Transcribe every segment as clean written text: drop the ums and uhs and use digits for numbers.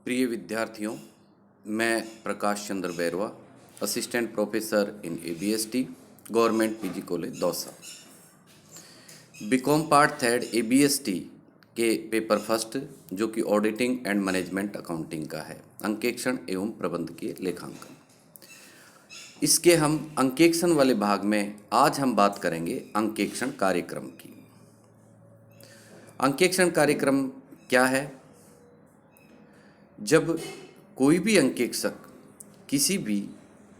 प्रिय विद्यार्थियों, मैं Prakash Chandra Bairwa, assistant professor in ABST, government PG college Dausa. BCom part third ABST के पेपर फर्स्ट, जो कि ऑडिटिंग एंड मैनेजमेंट अकाउंटिंग का है, अंकेक्षण एवं प्रबंधकीय लेखांकन। इसके हम अंकेक्षण वाले भाग में आज हम बात करेंगे अंकेक्षण कार्यक्रम की। अंकेक्षण कार्यक्रम क्या है? जब कोई भी अंकेक्षक किसी भी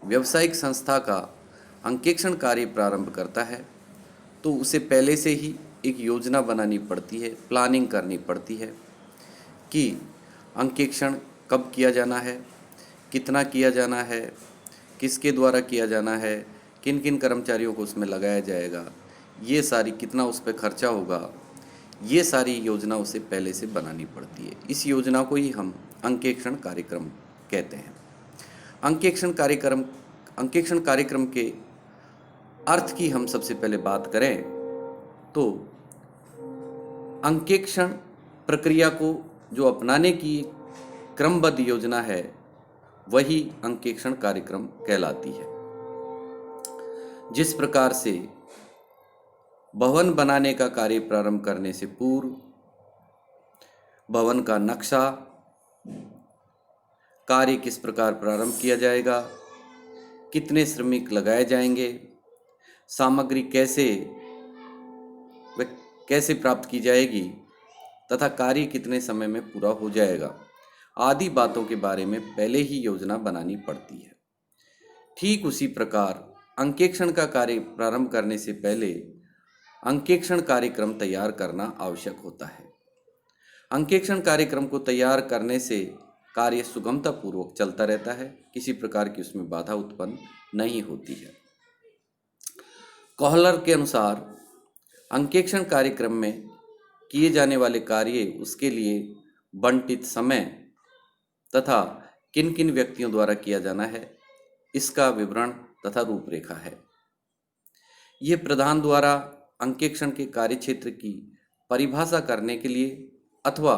व्यावसायिक संस्था का अंकेक्षण कार्य प्रारंभ करता है तो उसे पहले से ही एक योजना बनानी पड़ती है, प्लानिंग करनी पड़ती है कि अंकेक्षण कब किया जाना है, कितना किया जाना है, किसके द्वारा किया जाना है, किन किन कर्मचारियों को उसमें लगाया जाएगा, ये सारी कितना उस पर खर्चा होगा, ये सारी योजना उसे पहले से बनानी पड़ती है। इस योजना को ही हम अंकेक्षण कार्यक्रम कहते हैं। अंकेक्षण कार्यक्रम के अर्थ की हम सबसे पहले बात करें तो अंकेक्षण प्रक्रिया को जो अपनाने की क्रमबद्ध योजना है वही अंकेक्षण कार्यक्रम कहलाती है। जिस प्रकार से भवन बनाने का कार्य प्रारंभ करने से पूर्व भवन का नक्शा, कार्य किस प्रकार प्रारंभ किया जाएगा, कितने श्रमिक लगाए जाएंगे, सामग्री कैसे प्राप्त की जाएगी तथा कार्य कितने समय में पूरा हो जाएगा आदि बातों के बारे में पहले ही योजना बनानी पड़ती है। ठीक उसी प्रकार अंकेक्षण का कार्य प्रारंभ करने से पहले अंकेक्षण कार्यक्रम तैयार करना आवश्यक होता है। अंकेक्षण कार्यक्रम को तैयार करने से कार्य सुगमतापूर्वक चलता रहता है, किसी प्रकार की उसमें बाधा उत्पन्न नहीं होती है। कोहलर के अनुसार अंकेक्षण कार्यक्रम में किए जाने वाले कार्य, उसके लिए बंटित समय तथा किन किन व्यक्तियों द्वारा किया जाना है, इसका विवरण तथा रूपरेखा है। ये प्रधान द्वारा अंकेक्षण के कार्यक्षेत्र की परिभाषा करने के लिए अथवा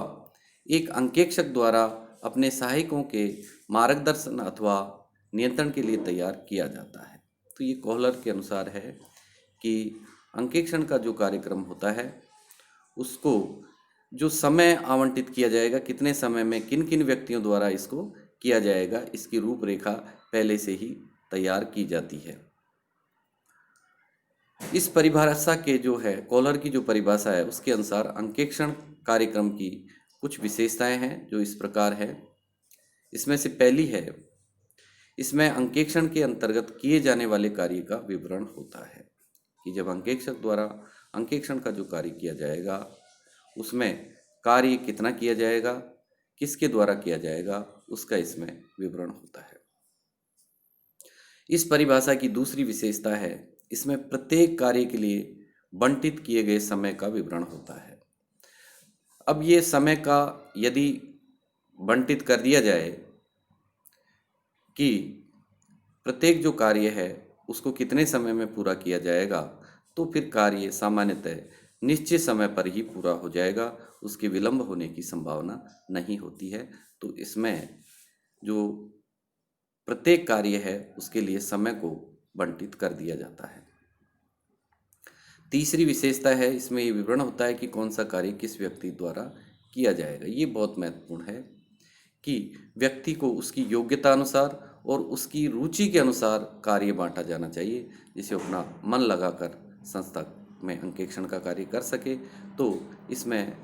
एक अंकेक्षक द्वारा अपने सहायकों के मार्गदर्शन अथवा नियंत्रण के लिए तैयार किया जाता है। तो ये कोहलर के अनुसार है कि अंकेक्षण का जो कार्यक्रम होता है उसको जो समय आवंटित किया जाएगा, कितने समय में किन किन व्यक्तियों द्वारा इसको किया जाएगा, इसकी रूपरेखा पहले से ही तैयार की जाती है। इस परिभाषा के जो है, कोहलर की जो परिभाषा है उसके अनुसार अंकेक्षण कार्यक्रम की कुछ विशेषताएं हैं जो इस प्रकार है। इसमें से पहली है, इसमें अंकेक्षण के अंतर्गत किए जाने वाले कार्य का विवरण होता है कि जब अंकेक्षक द्वारा अंकेक्षण का जो कार्य किया जाएगा उसमें कार्य कितना किया जाएगा, किसके द्वारा किया जाएगा, उसका इसमें विवरण होता है। इस परिभाषा की दूसरी विशेषता है, इसमें प्रत्येक कार्य के लिए बंटित किए गए समय का विवरण होता है। अब ये समय का यदि बंटित कर दिया जाए कि प्रत्येक जो कार्य है उसको कितने समय में पूरा किया जाएगा, तो फिर कार्य सामान्यतः निश्चित समय पर ही पूरा हो जाएगा, उसके विलंब होने की संभावना नहीं होती है। तो इसमें जो प्रत्येक कार्य है उसके लिए समय को बंटित कर दिया जाता है। तीसरी विशेषता है, इसमें ये विवरण होता है कि कौन सा कार्य किस व्यक्ति द्वारा किया जाएगा। ये बहुत महत्वपूर्ण है कि व्यक्ति को उसकी योग्यता अनुसार और उसकी रुचि के अनुसार कार्य बांटा जाना चाहिए, जिसे अपना मन लगाकर संस्था में अंकेक्षण का कार्य कर सके। तो इसमें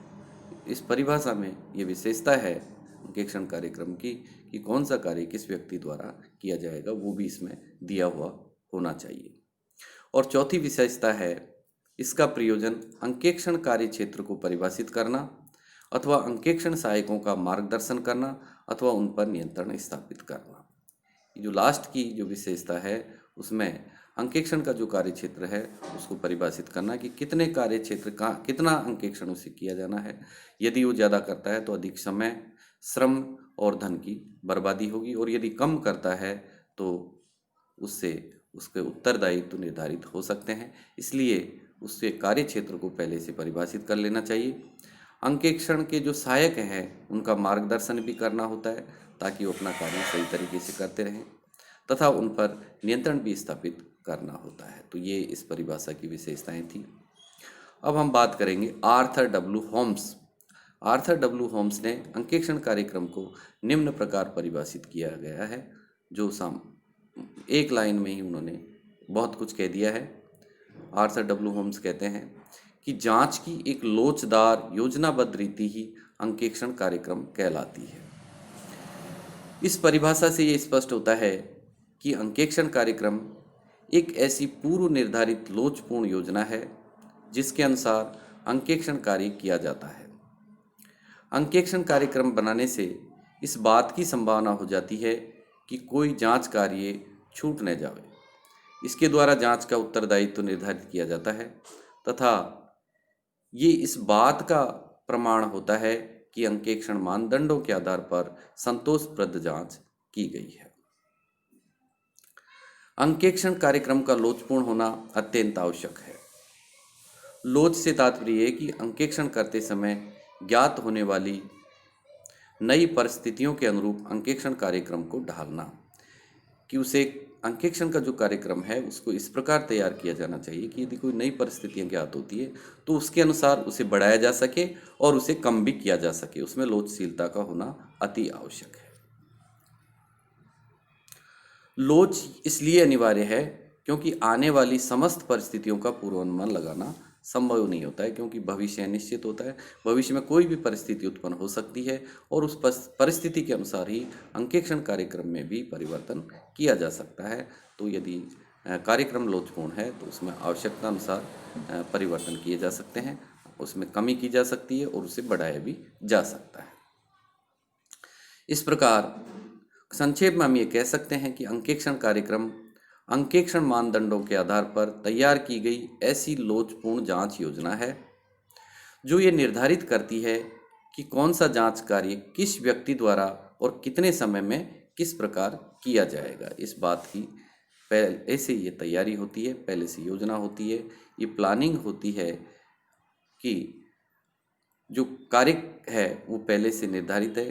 इस परिभाषा में ये विशेषता है अंकेक्षण कार्यक्रम की कि कौन सा कार्य किस व्यक्ति द्वारा किया जाएगा, वो भी इसमें दिया हुआ होना चाहिए। और चौथी विशेषता है, इसका प्रयोजन अंकेक्षण कार्य क्षेत्र को परिभाषित करना अथवा अंकेक्षण सहायकों का मार्गदर्शन करना अथवा उन पर नियंत्रण स्थापित करना। जो लास्ट की जो विशेषता है उसमें अंकेक्षण का जो कार्य क्षेत्र है उसको परिभाषित करना कि कितने कार्य क्षेत्र का कितना अंकेक्षण उसे किया जाना है। यदि वो ज़्यादा करता है तो अधिक समय, श्रम और धन की बर्बादी होगी, और यदि कम करता है तो उससे उसके उत्तरदायित्व निर्धारित हो सकते हैं। इसलिए उसके कार्य क्षेत्र को पहले से परिभाषित कर लेना चाहिए। अंकेक्षण के जो सहायक हैं उनका मार्गदर्शन भी करना होता है ताकि वो अपना कार्य सही तरीके से करते रहें, तथा उन पर नियंत्रण भी स्थापित करना होता है। तो ये इस परिभाषा की विशेषताएं थी। अब हम बात करेंगे Arthur W Holmes. Arthur W Holmes ने अंकेक्षण कार्यक्रम को निम्न प्रकार परिभाषित किया गया है, जो एक लाइन में ही उन्होंने बहुत कुछ कह दिया है। आर्थर डब्ल्यू होम्स कहते हैं कि जांच की एक लोचदार योजनाबद्ध रीति ही अंकेक्षण कार्यक्रम कहलाती है। इस परिभाषा से ये स्पष्ट होता है कि अंकेक्षण कार्यक्रम एक ऐसी पूर्व निर्धारित लोचपूर्ण योजना है जिसके अनुसार अंकेक्षण कार्य किया जाता है। अंकेक्षण कार्यक्रम बनाने से इस बात की संभावना हो जाती है कि कोई जांच कार्य छूट न जाए। इसके द्वारा जांच का उत्तरदायित्व निर्धारित किया जाता है तथा ये इस बात का प्रमाण होता है कि अंकेक्षण मानदंडों के आधार पर संतोषप्रद जांच की गई है। अंकेक्षण कार्यक्रम का लोचपूर्ण होना अत्यंत आवश्यक है। लोच से तात्पर्य है कि अंकेक्षण करते समय ज्ञात होने वाली नई परिस्थितियों के अनुरूप अंकेक्षण कार्यक्रम को ढालना, कि उसे अंकेक्षण का जो कार्यक्रम है उसको इस प्रकार तैयार किया जाना चाहिए कि यदि कोई नई परिस्थितियां ज्ञात होती है तो उसके अनुसार उसे बढ़ाया जा सके और उसे कम भी किया जा सके। उसमें लोचशीलता का होना अति आवश्यक है। लोच इसलिए अनिवार्य है क्योंकि आने वाली समस्त परिस्थितियों का पूर्वानुमान लगाना संभव नहीं होता है, क्योंकि भविष्य अनिश्चित होता है। भविष्य में कोई भी परिस्थिति उत्पन्न हो सकती है और उस परिस्थिति के अनुसार ही अंकेक्षण कार्यक्रम में भी परिवर्तन किया जा सकता है। तो यदि कार्यक्रम लोचपूर्ण है तो उसमें आवश्यकता अनुसार परिवर्तन किए जा सकते हैं, उसमें कमी की जा सकती है और उसे बढ़ाया भी जा सकता है। इस प्रकार संक्षेप में हम ये कह सकते हैं कि अंकेक्षण कार्यक्रम अंकेक्षण मानदंडों के आधार पर तैयार की गई ऐसी लोचपूर्ण जांच योजना है जो ये निर्धारित करती है कि कौन सा जांच कार्य किस व्यक्ति द्वारा और कितने समय में किस प्रकार किया जाएगा। इस बात की पहले से ये तैयारी होती है, पहले से योजना होती है, ये प्लानिंग होती है कि जो कार्य है वो पहले से निर्धारित है,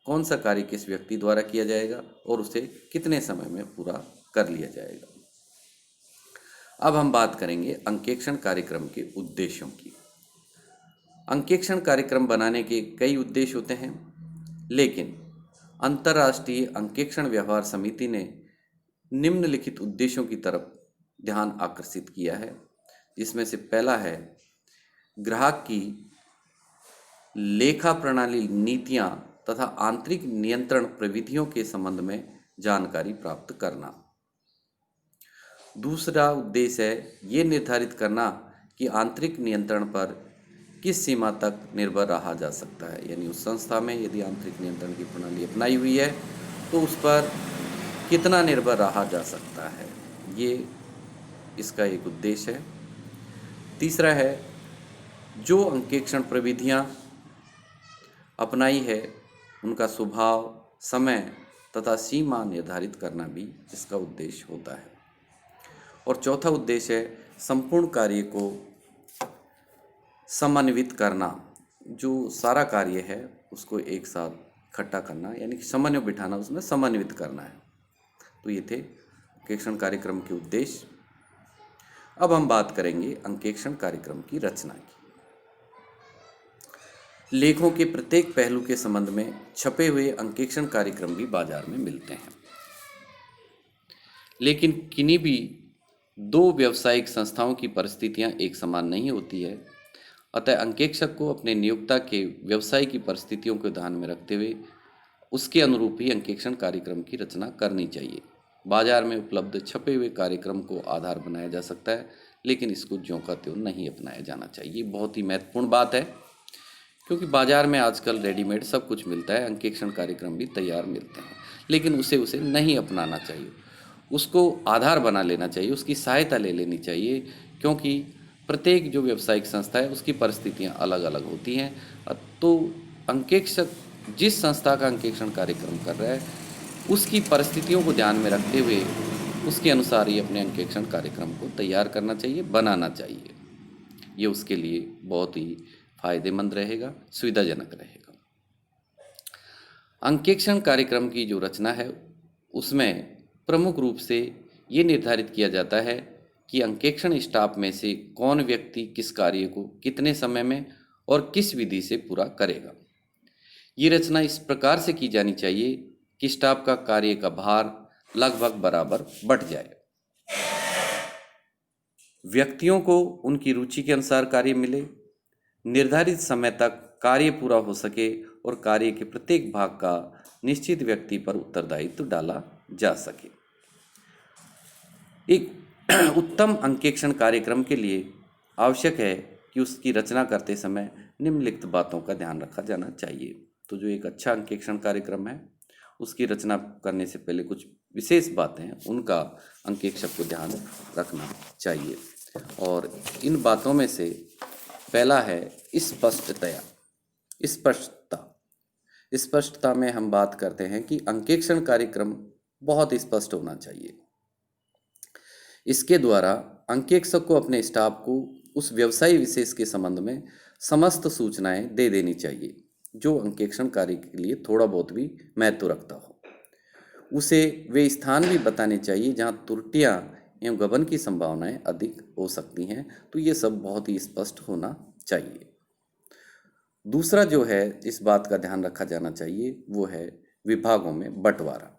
कौन सा कार्य किस व्यक्ति द्वारा किया जाएगा और उसे कितने समय में पूरा कर लिया जाएगा। अब हम बात करेंगे अंकेक्षण कार्यक्रम के उद्देश्यों की। अंकेक्षण कार्यक्रम बनाने के कई उद्देश्य होते हैं, लेकिन अंतर्राष्ट्रीय अंकेक्षण व्यवहार समिति ने निम्नलिखित उद्देश्यों की तरफ ध्यान आकर्षित किया है, जिसमें से पहला है ग्राहक की लेखा प्रणाली नीतियां तथा आंतरिक नियंत्रण प्रविधियों के संबंध में जानकारी प्राप्त करना। दूसरा उद्देश्य है ये निर्धारित करना कि आंतरिक नियंत्रण पर किस सीमा तक निर्भर रहा जा सकता है, यानी उस संस्था में यदि आंतरिक नियंत्रण की प्रणाली अपनाई हुई है तो उस पर कितना निर्भर रहा जा सकता है, ये इसका एक उद्देश्य है। तीसरा है जो अंकेक्षण प्रविधियां अपनाई है उनका स्वभाव, समय तथा सीमा निर्धारित करना भी इसका उद्देश्य होता है। और चौथा उद्देश्य है संपूर्ण कार्य को समन्वित करना, जो सारा कार्य है उसको एक साथ इकट्ठा करना, यानी कि समन्वय बिठाना, उसमें समन्वित करना है। तो ये थे अंकेक्षण कार्यक्रम के उद्देश्य। अब हम बात करेंगे अंकेक्षण कार्यक्रम की रचना की। लेखों के प्रत्येक पहलू के संबंध में छपे हुए अंकेक्षण कार्यक्रम भी बाजार में मिलते हैं, लेकिन किन्हीं भी दो व्यावसायिक संस्थाओं की परिस्थितियां एक समान नहीं होती है। अतः अंकेक्षक को अपने नियोक्ता के व्यवसाय की परिस्थितियों को ध्यान में रखते हुए उसके अनुरूप ही अंकेक्षण कार्यक्रम की रचना करनी चाहिए। बाजार में उपलब्ध छपे हुए कार्यक्रम को आधार बनाया जा सकता है, लेकिन इसको ज्यों का त्यों नहीं अपनाया जाना चाहिए। बहुत ही महत्वपूर्ण बात है, क्योंकि बाजार में आजकल रेडीमेड सब कुछ मिलता है, अंकेक्षण कार्यक्रम भी तैयार मिलते हैं, लेकिन उसे नहीं अपनाना चाहिए। उसको आधार बना लेना चाहिए, उसकी सहायता ले लेनी चाहिए, क्योंकि प्रत्येक जो व्यावसायिक संस्था है उसकी परिस्थितियां अलग अलग होती हैं। तो अंकेक्षक जिस संस्था का अंकेक्षण कार्यक्रम कर रहा है उसकी परिस्थितियों को ध्यान में रखते हुए उसके अनुसार ही अपने अंकेक्षण कार्यक्रम को तैयार करना चाहिए, बनाना चाहिए। ये उसके लिए बहुत ही फायदेमंद रहेगा, सुविधाजनक रहेगा। अंकेक्षण कार्यक्रम की जो रचना है उसमें प्रमुख रूप से ये निर्धारित किया जाता है कि अंकेक्षण स्टाफ में से कौन व्यक्ति किस कार्य को कितने समय में और किस विधि से पूरा करेगा। ये रचना इस प्रकार से की जानी चाहिए कि स्टाफ का कार्य का भार लगभग बराबर बंट जाए, व्यक्तियों को उनकी रुचि के अनुसार कार्य मिले, निर्धारित समय तक कार्य पूरा हो सके और कार्य के प्रत्येक भाग का निश्चित व्यक्ति पर उत्तरदायित्व डाला जा सके। एक उत्तम अंकेक्षण कार्यक्रम के लिए आवश्यक है कि उसकी रचना करते समय निम्नलिखित बातों का ध्यान रखा जाना चाहिए। तो जो एक अच्छा अंकेक्षण कार्यक्रम है उसकी रचना करने से पहले कुछ विशेष बातें हैं, उनका अंकेक्षक को ध्यान रखना चाहिए। और इन बातों में से पहला है स्पष्टता में हम बात करते हैं कि अंकेक्षण कार्यक्रम बहुत स्पष्ट होना चाहिए। इसके द्वारा अंकेक्षक को अपने स्टाफ को उस व्यवसाय विशेष के संबंध में समस्त सूचनाएं दे देनी चाहिए जो अंकेक्षण कार्य के लिए थोड़ा बहुत भी महत्व रखता हो। उसे वे स्थान भी बताने चाहिए जहां त्रुटियां एवं गबन की संभावनाएं अधिक हो सकती हैं। तो ये सब बहुत ही स्पष्ट होना चाहिए। दूसरा जो है इस बात का ध्यान रखा जाना चाहिए वो है विभागों में बंटवारा।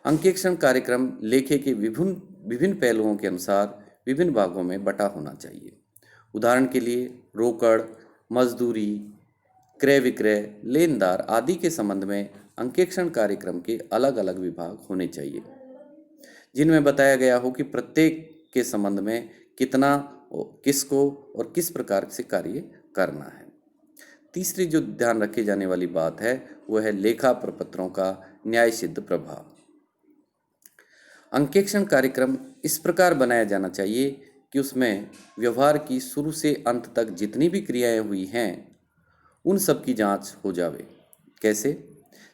अंकेक्षण कार्यक्रम लेखे के विभिन्न पहलुओं के अनुसार विभिन्न भागों में बटा होना चाहिए। उदाहरण के लिए रोकड़, मजदूरी, क्रय विक्रय, लेनदार आदि के संबंध में अंकेक्षण कार्यक्रम के अलग अलग विभाग होने चाहिए जिनमें बताया गया हो कि प्रत्येक के संबंध में कितना, किसको और किस प्रकार से कार्य करना है। तीसरी जो ध्यान रखी जाने वाली बात है वह है लेखा प्रपत्रों का न्याय सिद्ध प्रभाव। अंकेक्षण कार्यक्रम इस प्रकार बनाया जाना चाहिए कि उसमें व्यवहार की शुरू से अंत तक जितनी भी क्रियाएं हुई हैं उन सब की जांच हो जावे। कैसे?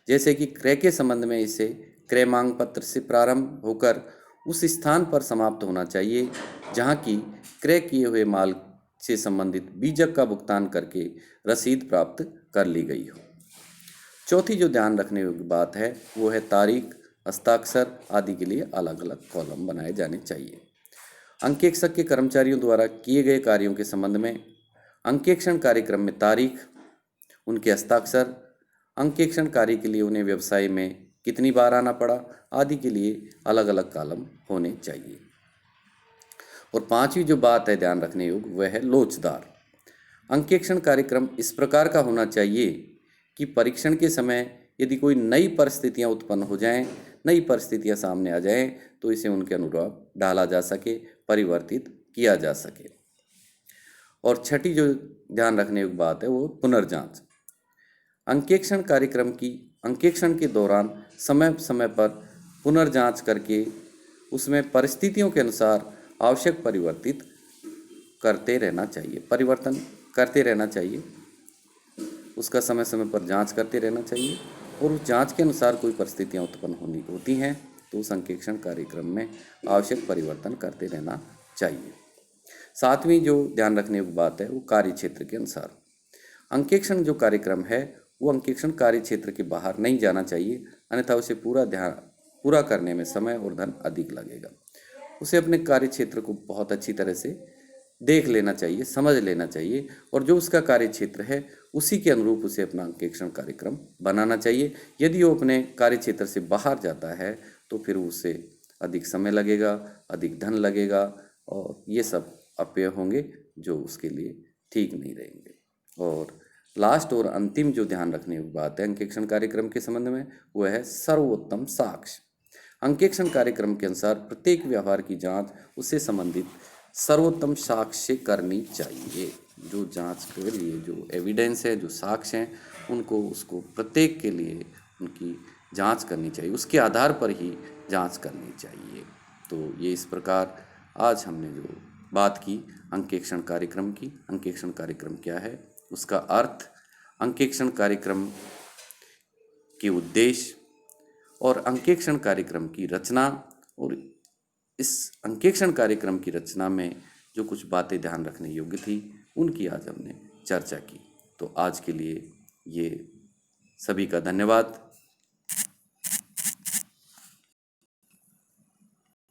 जैसे कि क्रय के संबंध में इसे क्रय मांग पत्र से प्रारंभ होकर उस स्थान पर समाप्त होना चाहिए जहां की क्रय किए हुए माल से संबंधित बीजक का भुगतान करके रसीद प्राप्त कर ली गई हो। चौथी जो ध्यान रखने योग्य बात है वो है तारीख, हस्ताक्षर आदि के लिए अलग अलग कॉलम बनाए जाने चाहिए। अंकेक्षक के कर्मचारियों द्वारा किए गए कार्यों के संबंध में अंकेक्षण कार्यक्रम में तारीख, उनके हस्ताक्षर, अंकेक्षण कार्य के लिए उन्हें व्यवसाय में कितनी बार आना पड़ा आदि के लिए अलग अलग कॉलम होने चाहिए। और पांचवी जो बात है ध्यान रखने योग्य वह है लोचदार। अंकेक्षण कार्यक्रम इस प्रकार का होना चाहिए कि परीक्षण के समय यदि कोई नई परिस्थितियां उत्पन्न हो जाएं, नई परिस्थितियां सामने आ जाएं तो इसे उनके अनुरूप ढाला जा सके, परिवर्तित किया जा सके। और छठी जो ध्यान रखने योग्य बात है वो पुनर्जांच। अंकेक्षण कार्यक्रम की अंकेक्षण के दौरान समय समय पर पुनर्जांच करके उसमें परिस्थितियों के अनुसार आवश्यक परिवर्तन करते रहना चाहिए। उसका समय समय पर जांच करते रहना चाहिए और उस जांच के अनुसार कोई परिस्थितियां उत्पन्न होती हैं तो उस अंकेक्षण कार्यक्रम में आवश्यक परिवर्तन करते रहना चाहिए। सातवीं जो ध्यान रखने की बात है वो कार्य क्षेत्र के अनुसार। अंकेक्षण जो कार्यक्रम है वो अंकेक्षण कार्य क्षेत्र के बाहर नहीं जाना चाहिए, अन्यथा उसे पूरा करने में समय और धन अधिक लगेगा। उसे अपने कार्य क्षेत्र को बहुत अच्छी तरह से देख लेना चाहिए, समझ लेना चाहिए और जो उसका कार्य क्षेत्र है उसी के अनुरूप उसे अपना अंकेक्षण कार्यक्रम बनाना चाहिए। यदि वो अपने कार्य क्षेत्र से बाहर जाता है तो फिर उसे अधिक समय लगेगा, अधिक धन लगेगा और ये सब अपव्यय होंगे जो उसके लिए ठीक नहीं रहेंगे। और लास्ट और अंतिम जो ध्यान रखने की बात है अंकेक्षण कार्यक्रम के संबंध में वह है सर्वोत्तम साक्ष्य। अंकेक्षण कार्यक्रम के अनुसार प्रत्येक व्यवहार की जांच उससे संबंधित सर्वोत्तम साक्ष्य करनी चाहिए। जो जांच के लिए जो एविडेंस है, जो साक्ष्य हैं, उनको उसको प्रत्येक के लिए उनकी जांच करनी चाहिए, उसके आधार पर ही जांच करनी चाहिए। तो ये इस प्रकार आज हमने जो बात की अंकेक्षण कार्यक्रम की, अंकेक्षण कार्यक्रम क्या है, उसका अर्थ, अंकेक्षण कार्यक्रम के उद्देश्य और अंकेक्षण कार्यक्रम की रचना, और इस अंकेक्षण कार्यक्रम की रचना में जो कुछ बातें ध्यान रखने योग्य थी उनकी आज हमने चर्चा की। तो आज के लिए ये सभी का धन्यवाद।